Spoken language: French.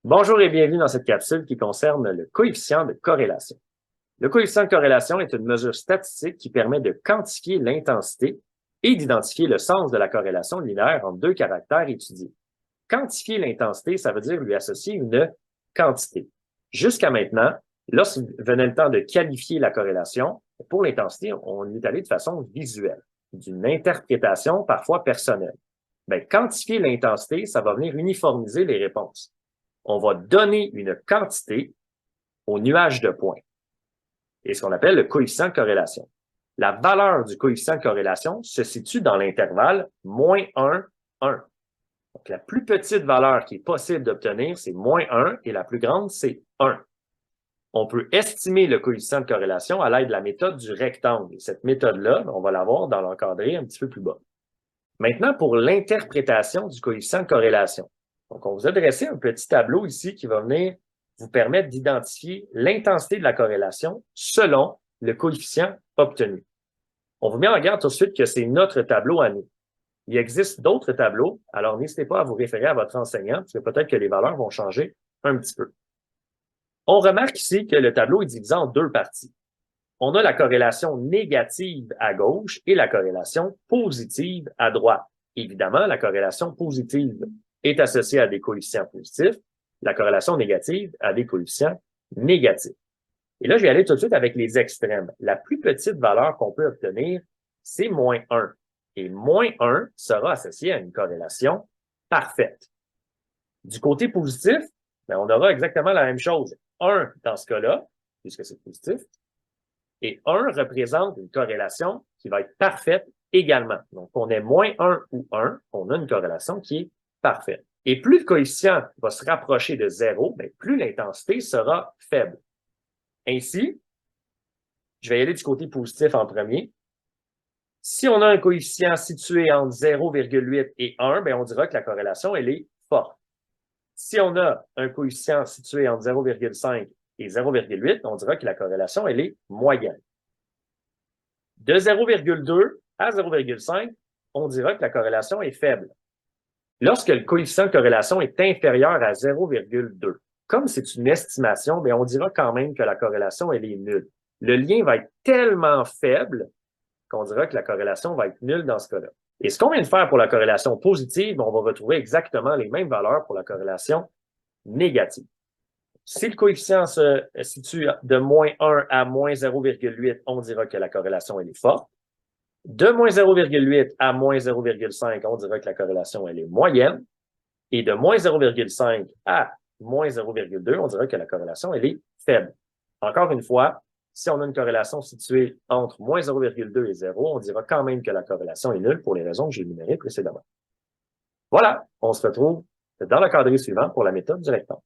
Bonjour et bienvenue dans cette capsule qui concerne le coefficient de corrélation. Le coefficient de corrélation est une mesure statistique qui permet de quantifier l'intensité et d'identifier le sens de la corrélation linéaire entre deux caractères étudiés. Quantifier l'intensité, ça veut dire lui associer une quantité. Jusqu'à maintenant, lorsqu'il venait le temps de qualifier la corrélation, pour l'intensité, on est allé de façon visuelle, d'une interprétation parfois personnelle. Bien, quantifier l'intensité, ça va venir uniformiser les réponses. On va donner une quantité au nuage de points, et ce qu'on appelle le coefficient de corrélation. La valeur du coefficient de corrélation se situe dans l'intervalle -1, 1. Donc, la plus petite valeur qui est possible d'obtenir, c'est -1, et la plus grande, c'est 1. On peut estimer le coefficient de corrélation à l'aide de la méthode du rectangle. Et cette méthode-là, on va la voir dans l'encadré un petit peu plus bas. Maintenant, pour l'interprétation du coefficient de corrélation. Donc, on vous a dressé un petit tableau ici qui va venir vous permettre d'identifier l'intensité de la corrélation selon le coefficient obtenu. On vous met en garde tout de suite que c'est notre tableau à nous. Il existe d'autres tableaux, alors n'hésitez pas à vous référer à votre enseignant, parce que peut-être que les valeurs vont changer un petit peu. On remarque ici que le tableau est divisé en deux parties. On a la corrélation négative à gauche et la corrélation positive à droite. Évidemment, la corrélation positive est associée à des coefficients positifs, la corrélation négative à des coefficients négatifs. Et là, je vais aller tout de suite avec les extrêmes. La plus petite valeur qu'on peut obtenir, c'est -1. Et -1 sera associé à une corrélation parfaite. Du côté positif, bien, on aura exactement la même chose. 1 dans ce cas-là, puisque c'est positif, et 1 représente une corrélation qui va être parfaite également. Donc, on est -1 ou 1, on a une corrélation qui est parfaite. Et plus le coefficient va se rapprocher de 0, bien, plus l'intensité sera faible. Ainsi, je vais y aller du côté positif en premier. Si on a un coefficient situé entre 0,8 et 1, bien, on dira que la corrélation, elle est forte. Si on a un coefficient situé entre 0,5 et 0,8, on dira que la corrélation, elle est moyenne. De 0,2 à 0,5, on dira que la corrélation est faible. Lorsque le coefficient de corrélation est inférieur à 0,2, comme c'est une estimation, bien, on dira quand même que la corrélation, elle est nulle. Le lien va être tellement faible qu'on dira que la corrélation va être nulle dans ce cas-là. Et ce qu'on vient de faire pour la corrélation positive, on va retrouver exactement les mêmes valeurs pour la corrélation négative. Si le coefficient se situe de -1 à -0,8, on dira que la corrélation elle est forte. De -0,8 à -0,5, on dira que la corrélation elle est moyenne. Et de -0,5 à -0,2, on dira que la corrélation elle est faible. Encore une fois, si on a une corrélation située entre -0,2 et 0, on dira quand même que la corrélation est nulle pour les raisons que j'ai énumérées précédemment. Voilà, on se retrouve dans le cadre suivant pour la méthode du rectangle.